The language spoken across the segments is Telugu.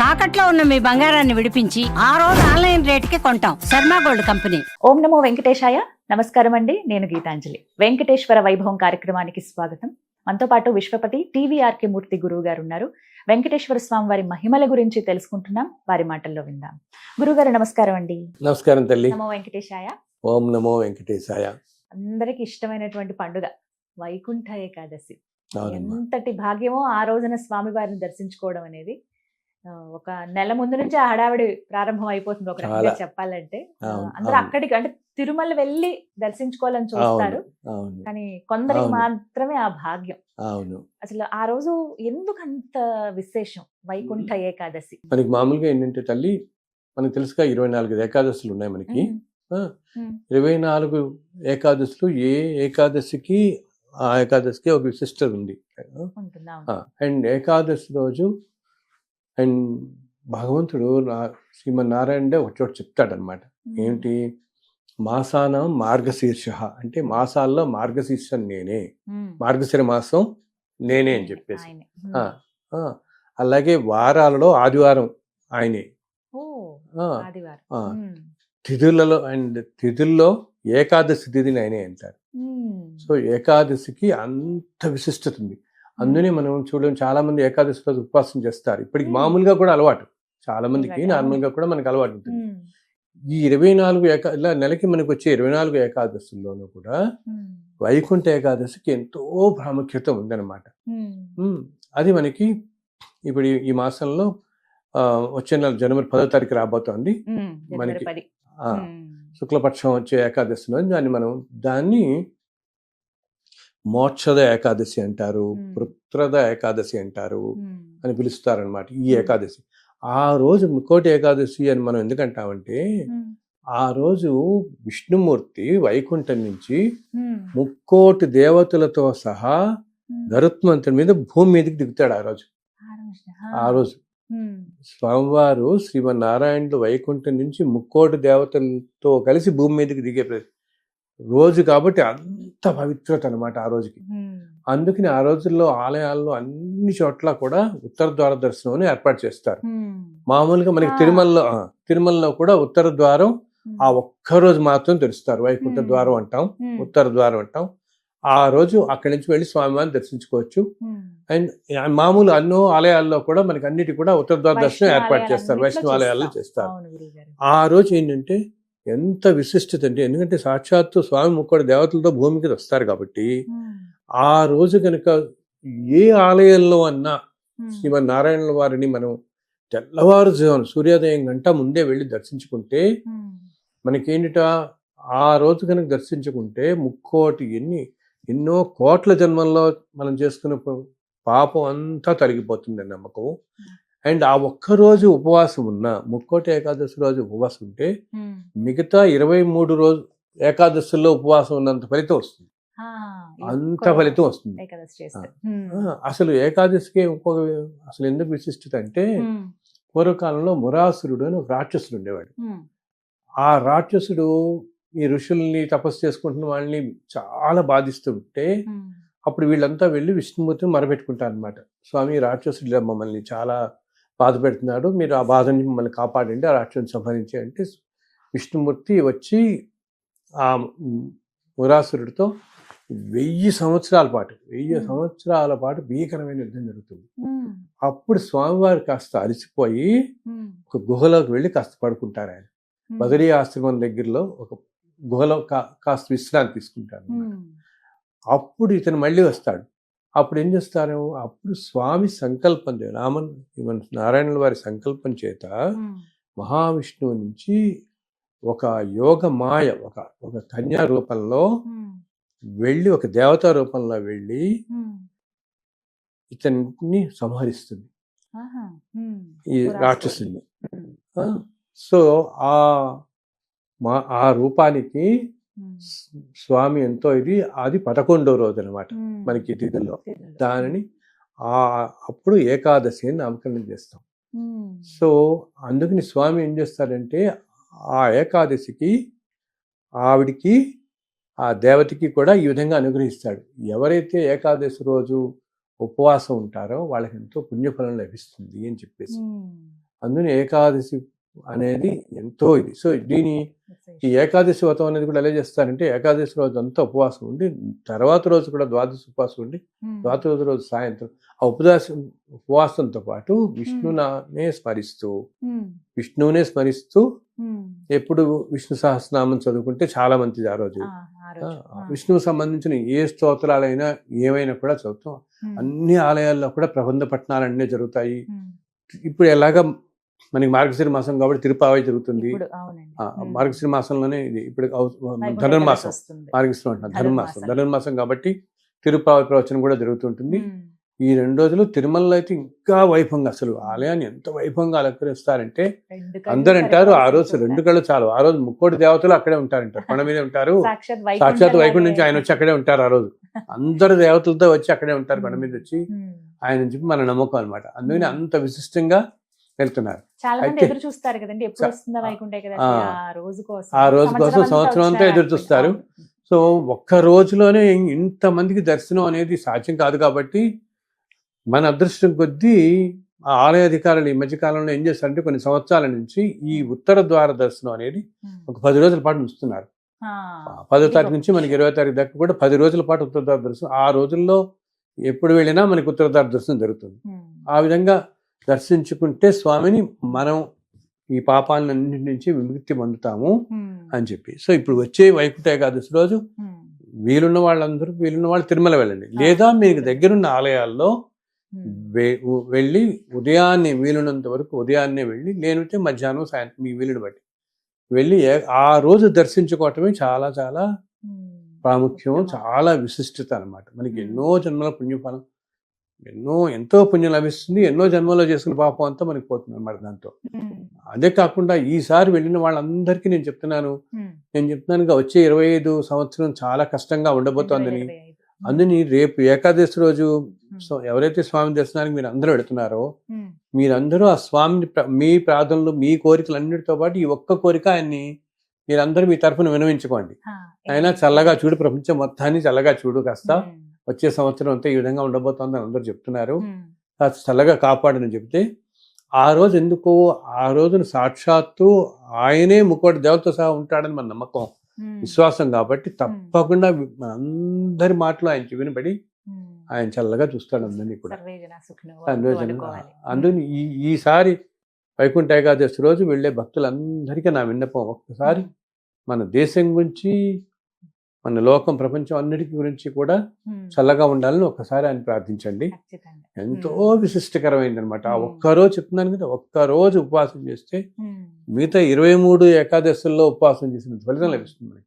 తాకట్లో ఉన్న మీ బంగారాన్ని విడిపించి ఆ రోజు ఆన్లైన్ రేటుకి కొంటాం. Sharma gold company. ఓం నమో వెంకటేశాయ. నమస్కారం అండి, నేను గీతాంజలి. వెంకటేశ్వర వైభవం కార్యక్రమానికి స్వాగతం. మనతో పాటు విశ్వపతి టీవీఆర్కే మూర్తి గురువు గారు ఉన్నారు. వెంకటేశ్వర స్వామి వారి మహిమల గురించి తెలుసుకుంటున్నాం, వారి మాటల్లో విందాం. గురుగారు నమస్కారం అండి. నమస్కారం తల్లి. నమో వెంకటేశాయ. ఓం నమో వెంకటేశాయ. అందరికి ఇష్టమైనటువంటి పండుగ వైకుంఠ ఏకాదశి. అవునమ్మా. ఎంతటి భాగ్యమో ఆ రోజున స్వామి వారిని దర్శించుకోవడం అనేది. ఒక నెల ముందు నుంచి ఆ హడావిడి ప్రారంభం అయిపోతుంది ఒక రకంగా చాలా. చెప్పాలంటే. అవును, అందరూ అవును. అక్కడికి అంటే తిరుమల వెళ్ళి దర్శించుకోవాలని చూస్తారు, అవును, కానీ కొందరికి అవును. మాత్రమే ఆ భాగ్యం. అవును. అసలు ఆ రోజు ఎందుకు అంత విశేషం వైకుంఠ ఏకాదశి? మనకి మామూలుగా ఏంటంటే తల్లి, మనకు తెలుసుగా 24 ఏకాదశులు ఉన్నాయి మనకి. ఉమ్, 24 ఏకాదశులు, ఏ ఏకాదశికి ఆ ఏకాదశికి ఒక విశిష్టత ఉంది. ఉంటుందా? అవును. అండ్ ఏకాదశి రోజు అండ్ భగవంతుడు శ్రీమన్నారాయణ ఒక చోట చెప్తాడనమాట. ఏమిటి? మాసానం మార్గశీర్ష అంటే మాసాల్లో మార్గశీర్షం నేనే, ఉమ్, మార్గశిర మాసం నేనే అని చెప్పేసి. ఆయనే. ఆ, ఆ, అలాగే వారాలలో ఆదివారం ఆయనే. ఓ, ఆ, ఆదివారం. ఆ, ఉమ్, తిథులలో అండ్ తిథుల్లో ఏకాదశి తిథిని ఆయనే అంటారు. ఉమ్, సో ఏకాదశికి అంత విశిష్టత ఉంది. అందునే మనం చూడడం, చాలా మంది ఏకాదశి రోజు ఉపవాసం చేస్తారు. ఇప్పటికి మామూలుగా కూడా అలవాటు, చాలా మందికి నార్మల్ గా కూడా మనకి అలవాటు ఉంటుంది. ఉమ్, ఈ 24 ఇలా నెలకి మనకు వచ్చే 24 ఏకాదశుల్లోనూ కూడా ఉమ్, వైకుంఠ ఏకాదశికి ఎంతో ప్రాముఖ్యత ఉందన్నమాట. ఉమ్, అది మనకి ఇప్పుడు ఈ మాసంలో వచ్చే నెల జనవరి 10వ తారీఖు రాబోతోంది. ఉమ్, జనవరి మనకి 10. ఆ, ఉమ్, శుక్లపక్షం వచ్చే ఏకాదశిలో దాన్ని మోక్షద ఏకాదశి అంటారు, పుత్ರದ ఏకాదశి అంటారు ఉమ్, అని పిలుస్తారనమాట ఈ ఏకాదశి. ఆ రోజు ముక్కోటి ఏకాదశి అని మనం ఎందుకంటామంటే, ఉమ్, ఆ రోజు విష్ణుమూర్తి వైకుంఠం నుంచి ఉమ్, 30 దేవతలతో సహా ఉమ్. గరుత్మంతుడి మీద భూమి మీదకి దిగుతాడు ఆ రోజు. ఆ రోజు ఉమ్, స్వామివారు శ్రీమన్నారాయణుడు వైకుంఠం నుంచి 30 దేవతలతో కలిసి భూమి మీదకి దిగే రోజు కాబట్టి అంత పవిత్రత అనమాట ఆ రోజుకి. ఉమ్, అందుకని ఆ రోజుల్లో ఆలయాల్లో అన్ని చోట్ల కూడా ఉత్తర ద్వార దర్శనం అని ఏర్పాటు చేస్తారు. ఉమ్, మామూలుగా మనకి ఆ. తిరుమలలో కూడా ఉత్తర ద్వారం ఉమ్, ఆ ఒక్క రోజు మాత్రం తెరుస్తారు. వైకుంఠ ద్వారం అంటాం, ఉమ్, ఉత్తర ద్వారం అంటాం. ఆ రోజు అక్కడి నుంచి వెళ్ళి స్వామివారిని దర్శించుకోవచ్చు. ఉమ్. అండ్ మామూలు అన్నో ఆలయాల్లో కూడా మనకి అన్నిటి కూడా ఉత్తర ద్వార దర్శనం వైష్ణవ ఏర్పాటు చేస్తారు, ఆలయాలన్నిట్లో వైష్ణవ ఆలయాల్లో చేస్తాం. చేస్తారు. అవును గురువుగారు. ఆ రోజు ఏంటంటే ఎంత విశిష్టత అంటే, ఎందుకంటే సాక్షాత్తు స్వామి 30 దేవతలతో భూమికి వస్తారు కాబట్టి ఉమ్, ఆ రోజు కనుక ఏ ఆలయంలో అన్నా ఉమ్, శ్రీమన్నారాయణుల వారిని మనం తెల్లవారుజామున సూర్యోదయం గంట ముందే వెళ్ళి దర్శించుకుంటే ఉమ్, మనకేంటిట, ఆ రోజు కనుక దర్శించుకుంటే ఎన్నో కోట్ల జన్మల్లో మనం చేసుకున్న పాపం అంతా తొలగిపోతుంది అని నమ్మకం. అండ్ ఆ ఒక్కరోజు ఉపవాసం ఉన్నా, ముక్కోటి ఏకాదశి రోజు ఉపవాసం ఉంటే ఉమ్. మిగతా 23 రోజు ఏకాదశుల్లో ఉపవాసం ఉన్నంత ఫలితం వస్తుంది. ఆ, అంత ఎక్కువ ఫలితం వస్తుంది. ఏకాదశి ఆ, చేస్తే. అసలు ఏకాదశికి అసలు ఎందుకు విశిష్టత అంటే, పూర్వకాలంలో మురాసురుడు అని ఒక రాక్షసుడు ఉండేవాడు. ఆ రాక్షసుడు ఈ ఋషుల్ని తపస్సు చేసుకుంటున్న వాళ్ళని చాలా బాధిస్తుంటే అప్పుడు వీళ్ళంతా వెళ్ళి విష్ణుమూర్తిని మరపెట్టుకుంటారు అనమాట. స్వామి, రాక్షసుడు ఇలా మమ్మల్ని చాలా బాధ పెడుతున్నాడు, మీరు ఆ బాధ నుంచి మమ్మల్ని కాపాడండి, ఆ రాక్షసుని సంహరించి అంటే విష్ణుమూర్తి వచ్చి ఆ మురాసురుడితో 1000 సంవత్సరాల పాటు భీకరమైన యుద్ధం జరుగుతుంది. అప్పుడు స్వామివారు కాస్త అలసిపోయి ఒక గుహలోకి వెళ్ళి కాస్త పడుకుంటారు. ఆయన బదరీ ఆశ్రమం దగ్గరలో ఒక గుహలో కాస్త విశ్రాంతి తీసుకుంటారు. అప్పుడు ఇతను మళ్ళీ వస్తాడు. అప్పుడు ఏం చేస్తారు, అప్పుడు స్వామి సంకల్పం నారాయణుల వారి సంకల్పం చేత మహావిష్ణువు నుంచి ఒక యోగ మాయ, ఒక కన్యా రూపంలో వెళ్ళి, ఒక దేవతా రూపంలో వెళ్ళి ఇతన్ని సంహరిస్తుంది, ఈ రాక్షసుని. సో ఆ రూపానికి స్వామి ఎంతో అది 11వ రోజు అనమాట మనకి తిథిలో. దానిని అప్పుడు ఏకాదశి అని నామకరణం చేస్తాం. సో అందుకని స్వామి ఏం చేస్తారంటే, ఆ ఏకాదశికి ఆవిడికి, ఆ దేవతకి కూడా ఈ విధంగా అనుగ్రహిస్తాడు. ఎవరైతే ఏకాదశి రోజు ఉపవాసం ఉంటారో వాళ్ళకి ఎంతో పుణ్యఫలం లభిస్తుంది అని చెప్పేసి. అందుకని ఏకాదశి అనేది ఎంతో ఇది. సో ఈ ఏకాదశి వ్రతం అనేది కూడా ఎలా చేస్తారంటే ఏకాదశి రోజు అంతా ఉపవాసం ఉండి తర్వాత రోజు కూడా ద్వాదశి ఉపవాసం ఉండి ద్వాదశి రోజు సాయంత్రం ఆ ఉపవాసంతో పాటు విష్ణువునే స్మరిస్తూ ఎప్పుడు విష్ణు సహస్రనామం చదువుకుంటే చాలా మంచిది ఆ రోజు. విష్ణువుకు సంబంధించిన ఏ స్తోత్రాలైనా ఏమైనా కూడా చదువుతాం. అన్ని ఆలయాల్లో కూడా ప్రబంధ పఠనాలన్నీ జరుగుతాయి. ఇప్పుడు ఎలాగా మనకి మార్గశిర మాసం కాబట్టి తిరుపావై జరుగుతుంది. మార్గశిర మాసంలోనే ఇది ఇప్పుడు ధనుర్మాసం, మార్గశిరం అంటున్నాం ధనుర్మాసం కాబట్టి తిరుపావై ప్రవచనం కూడా జరుగుతుంటుంది. ఈ 2 రోజులు తిరుమలలో అయితే ఇంకా వైభవంగా, అసలు ఆలయాన్ని ఎంత వైభవంగా అలంకరిస్తారంటే అందరు అంటారు ఆ రోజు 2 కళ్ళు చాలు. ఆ రోజు 3 దేవతలు అక్కడే ఉంటారంటారు, కొండ మీద ఉంటారు. సాక్షాత్ వైకుంఠం నుంచి ఆయన వచ్చి అక్కడే ఉంటారు. ఆ రోజు అందరు దేవతలతో వచ్చి అక్కడే ఉంటారు, కొండ మీద వచ్చి ఆయన చెప్పి మన నమ్మకం అనమాట. అందుకని అంత విశిష్టంగా వెళ్తున్నారు. ఆ రోజు కోసం సంవత్సరం అంతా ఎదురు చూస్తారు. సో ఒక్క రోజులోనే ఇంతమందికి దర్శనం అనేది సాధ్యం కాదు కాబట్టి మన అదృష్టం కొద్దీ ఆ ఆలయ అధికారులు ఈ మధ్యకాలంలో ఏం చేస్తారంటే కొన్ని సంవత్సరాల నుంచి ఈ ఉత్తర ద్వార దర్శనం అనేది ఒక 10 రోజుల పాటు ఉంచుతున్నారు. 10వ తారీఖు నుంచి మనకి 20వ తారీఖు దాకా కూడా 10 రోజుల పాటు ఉత్తర ద్వార దర్శనం. ఆ రోజుల్లో ఎప్పుడు వెళ్ళినా మనకి ఉత్తర ద్వార దర్శనం జరుగుతుంది. ఆ విధంగా దర్శించుకుంటే స్వామిని మనం ఈ పాపాలన్నింటి నుంచి విముక్తి పొందుతాము అని చెప్పి. సో ఇప్పుడు వచ్చే వైకుంఠ ఏకాదశి రోజు వీలున్న వాళ్ళు తిరుమల వెళ్ళండి, లేదా మీకు దగ్గరున్న ఆలయాల్లో వెళ్ళి ఉదయాన్నే వీలున్నంత వరకు ఉదయాన్నే వెళ్ళి, లేనితే మధ్యాహ్నం సాయంత్రం మీ వీలుని బట్టి వెళ్ళి ఆ రోజు దర్శించుకోవటమే చాలా చాలా ప్రాముఖ్యం, చాలా విశిష్టత అనమాట. మనకి ఎన్నో జన్మల పుణ్యఫలం, ఎంతో పుణ్యం లభిస్తుంది. ఎన్నో జన్మలో చేసుకున్న పాపం అంతా మనకి పోతుంది అన్నమాట దాంతో. అదే కాకుండా ఈసారి వెళ్ళిన వాళ్ళందరికీ నేను చెప్తున్నాను వచ్చే 25 సంవత్సరం చాలా కష్టంగా ఉండబోతోందని. అందుని రేపు ఏకాదశి రోజు ఎవరైతే స్వామి దర్శనానికి మీరు అందరూ వెళుతున్నారో మీరందరూ ఆ స్వామిని మీ ప్రార్థనలు మీ కోరికలన్నిటితో పాటు ఈ ఒక్క కోరిక ఆయన్ని మీరందరూ మీ తరఫున వినవించుకోండి. ఆయన చల్లగా చూడు, ప్రపంచం మొత్తాన్ని చల్లగా చూడు, కాస్త వచ్చే సంవత్సరం అంతా ఈ విధంగా ఉండబోతోందని అందరూ చెప్తున్నారు, కాస్త చల్లగా కాపాడని చెప్తే ఆ రోజు ఎందుకో ఆ రోజున సాక్షాత్తు ఆయనే ముక్కోటి దేవతతో సహా ఉంటాడని మన నమ్మకం, విశ్వాసం కాబట్టి తప్పకుండా మనందరి మాటలు ఆయన వినబడి ఆయన చల్లగా చూస్తాడు అందరినీ కూడా. అందుకని ఈసారి వైకుంఠ ఏకాదశి రోజు వెళ్ళే భక్తులందరికీ నా విన్నపం, ఒక్కసారి మన దేశం గురించి, మన లోకం, ప్రపంచం అన్నిటికీ గురించి కూడా చల్లగా ఉండాలని ఒక్కసారి ఆయన ప్రార్థించండి. ఎంతో విశిష్టకరమైంది అనమాట. ఆ ఒక్కరోజు చెప్తున్నాను కదా, ఒక్కరోజు ఉపవాసం చేస్తే మిగతా 23 ఏకాదశుల్లో ఉపవాసం చేసిన ఫలితం లభిస్తుంది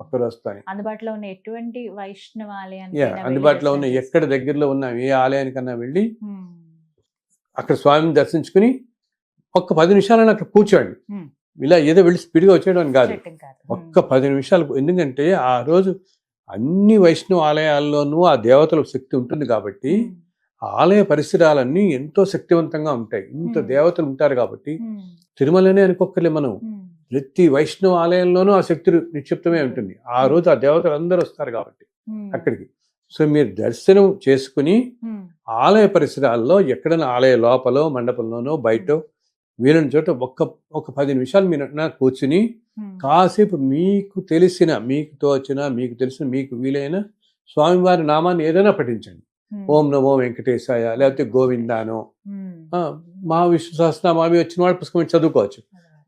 ఒక్కరోజుతో. అందుబాటులో ఉన్న ఎటువంటి వైష్ణవ అందుబాటులో ఉన్న ఎక్కడ దగ్గరలో ఉన్న ఏ ఆలయానికన్నా వెళ్ళి అక్కడ స్వామిని దర్శించుకుని ఒక్క 10 నిమిషాలను అక్కడ కూర్చోండి. ఇలా ఏదో వెళ్ళి స్పీడ్గా వచ్చేయడం కాదు, ఒక్క 10 నిమిషాలు. ఎందుకంటే ఆ రోజు అన్ని వైష్ణవ ఆలయాల్లోనూ ఆ దేవతల శక్తి ఉంటుంది కాబట్టి ఆలయ పరిసరాలన్నీ ఎంతో శక్తివంతంగా ఉంటాయి. ఇంత దేవతలు ఉంటారు కాబట్టి తిరుమలనే అనుకోక్కర్లే, మనం ప్రతి వైష్ణవ ఆలయంలోనూ ఆ శక్తి నిక్షిప్తమే ఉంటుంది. ఆ రోజు ఆ దేవతలు అందరూ వస్తారు కాబట్టి అక్కడికి. సో మీరు దర్శనం చేసుకుని ఆలయ పరిసరాల్లో ఎక్కడైనా ఆలయ లోపల మండపంలోనో బయట వీలైన చోట ఒక 10 నిమిషాలు మీరు కూర్చుని కాసేపు మీకు తెలిసిన, మీకు తోచిన, మీకు తెలిసిన, మీకు వీలైన స్వామివారి నామాన్ని ఏదైనా పఠించండి. ఓం నమో వెంకటేశాయ, లేకపోతే గోవిందానో, మా విష్ణు సహస్రనామావి వచ్చిన వాళ్ళు పుస్తకం చదువుకోవచ్చు.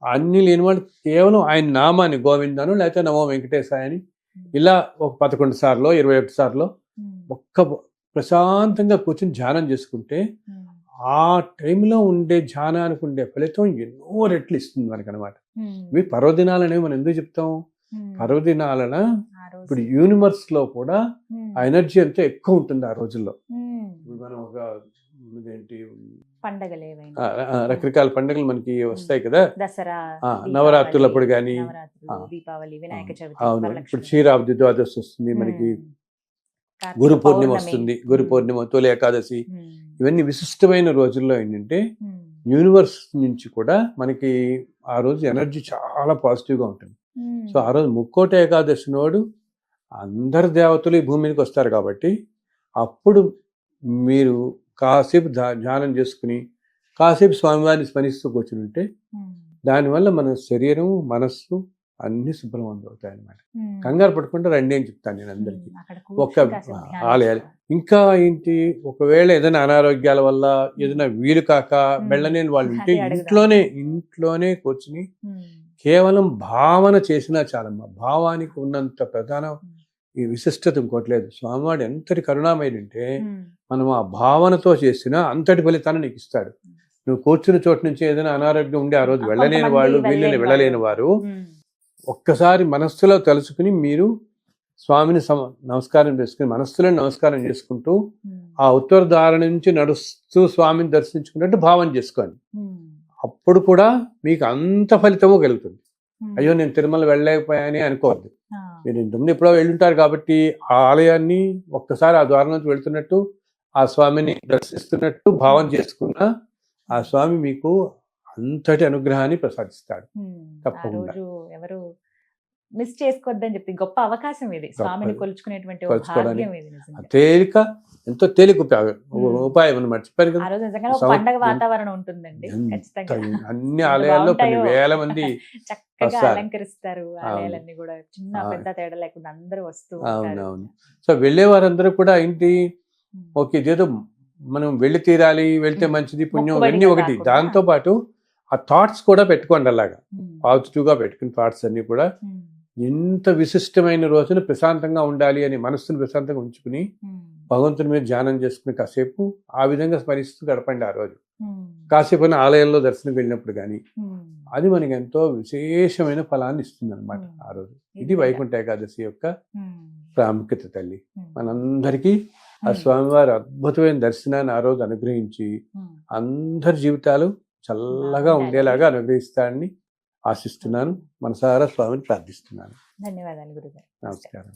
అన్ని లేని వాళ్ళు కేవలం ఆయన నామాన్ని గోవిందాను లేకపోతే నమో వెంకటేశాయ అని ఇలా ఒక 11 సార్లు 21 సార్లు ఒక్క ప్రశాంతంగా కూర్చొని ధ్యానం చేసుకుంటే ఆ టైంలో ఉండే ధ్యానానికి ఉండే ఫలితం ఎన్నో రెట్లు ఇస్తుంది మనకి అనమాట. ఇవి పర్వదినాలనేవి మనం ఎందుకు చెప్తాం, పర్వదినాలన ఇప్పుడు యూనివర్స్ లో కూడా ఆ ఎనర్జీ అంతా ఎక్కువ ఉంటుంది ఆ రోజుల్లో. మనం ఒక ఏంటి రకరకాల పండుగలు మనకి వస్తాయి కదా, దసరా, నవరాత్రులప్పుడు కానీ, దీపావళి, వినాయక చవితి, అవును, ఇప్పుడు క్షీరాబ్ది ద్వాదశి వస్తుంది, మనకి గురు పూర్ణిమ వస్తుంది, గురు పూర్ణిమ, తొలి ఏకాదశి, ఇవన్నీ విశిష్టమైన రోజుల్లో ఏంటంటే యూనివర్స్ నుంచి కూడా మనకి ఆ రోజు ఎనర్జీ చాలా పాజిటివ్గా ఉంటుంది. సో ఆ రోజు ముక్కోటి ఏకాదశి నాడు అందరు దేవతలు ఈ భూమికి వస్తారు కాబట్టి అప్పుడు మీరు కాసేపు ధ్యానం చేసుకుని కాసేపు స్వామివారిని స్మరిస్తూ కూర్చుని ఉంటే దానివల్ల మన శరీరం మనస్సు అన్ని శుభ్రవంతం అవుతాయి అన్నమాట. కంగారు పడకుండా రండి అని చెప్తాను నేను అందరికీ. ఒక్క ఆలయాలు ఇంకా ఏంటి, ఒకవేళ ఏదైనా అనారోగ్యాల వల్ల ఏదైనా వీలు కాక వెళ్ళలేని వాళ్ళు ఉంటే ఇంట్లోనే కూర్చుని కేవలం భావన చేసినా చాలమ్మా. భావానికి ఉన్నంత ప్రధాన ఈ విశిష్టత ఇంకోటి లేదు. స్వామివాడు ఎంతటి కరుణామయుడంటే మనం ఆ భావనతో చేసినా అంతటి ఫలితాన్ని నీకు ఇస్తాడు. నువ్వు కూర్చున్న చోటు నుంచి ఏదైనా అనారోగ్యం ఉండి ఆ రోజు వెళ్ళలేని వాళ్ళు, వెళ్ళలేని వారు ఒక్కసారి మనస్సులో తలుచుకుని మీరు స్వామిని నమస్కారం చేసుకుని మనస్సులో నమస్కారం చేసుకుంటూ ఆ ఉత్తర ద్వారం నుంచి నడుస్తూ స్వామిని దర్శించుకున్నట్టు భావన చేసుకోండి. అప్పుడు కూడా మీకు అంత ఫలితము కలుగుతుంది. అయ్యో నేను తిరుమల వెళ్ళలేకపోయాని అనుకోవద్దు. మీరు ఇంతకుముందు ఎప్పుడో వెళ్ళుంటారు కాబట్టి ఆ ఆలయాన్ని ఒక్కసారి ఆ ద్వారం నుంచి వెళ్తున్నట్టు ఆ స్వామిని దర్శిస్తున్నట్టు భావన చేసుకున్నా ఆ స్వామి మీకు అంతటి అనుగ్రహాన్ని ప్రసాదిస్తాడు. తప్పకుండా ఎవరు మిస్ చేసుకోవద్దని చెప్పి గొప్ప అవకాశం ఇది, స్వామిని కొలుచుకునేటువంటి భాగ్యం ఇది. తేలిక, ఎంతో తేలిక ఉపాయం అన్నమాట. చెప్పారు కదా, ఆ రోజు నిజంగా ఒక పండగ వాతావరణం ఉంటుందండి. ఖచ్చితంగా అన్ని ఆలయాల్లో కొన్ని వేల మంది చక్కగా అలంకరిస్తారు ఆలయాలన్నీ కూడా, చిన్న పెద్ద తేడా లేకుండా అందరూ వస్తూ. అవునవును. సో వెళ్ళే వారందరూ కూడా ఏంటి, ఓకే ఇదేదో మనం వెళ్ళి తీరాలి, వెళ్తే మంచిది పుణ్యం అన్నీ ఒకటి. దాంతో పాటు ఆ థాట్స్ కూడా పెట్టుకోండి, అలాగా పాజిటివ్ గా పెట్టుకుని థాట్స్ అన్ని కూడా ఎంత విశిష్టమైన రోజున ప్రశాంతంగా ఉండాలి అని మనస్సును ప్రశాంతంగా ఉంచుకుని భగవంతుని మీద ధ్యానం చేసుకుని కాసేపు ఆ విధంగా స్మరిస్తూ గడపండి ఆ రోజు. కాసేపు ఆలయంలో దర్శనం వెళ్ళినప్పుడు కానీ అది మనకి ఎంతో విశేషమైన ఫలాన్ని ఇస్తుంది అనమాట ఆ రోజు. ఇది వైకుంఠ ఏకాదశి యొక్క ప్రాముఖ్యత తల్లి. మనందరికీ ఆ స్వామివారి అద్భుతమైన దర్శనాన్ని ఆ రోజు అనుగ్రహించి అందరి జీవితాలు చల్లగా ఉండేలాగా అనుగ్రహిస్తాడని ఆశిస్తున్నాను. మనసారా స్వామిని ప్రార్థిస్తున్నాను. ధన్యవాదాలు గురుగారు. నమస్కారం.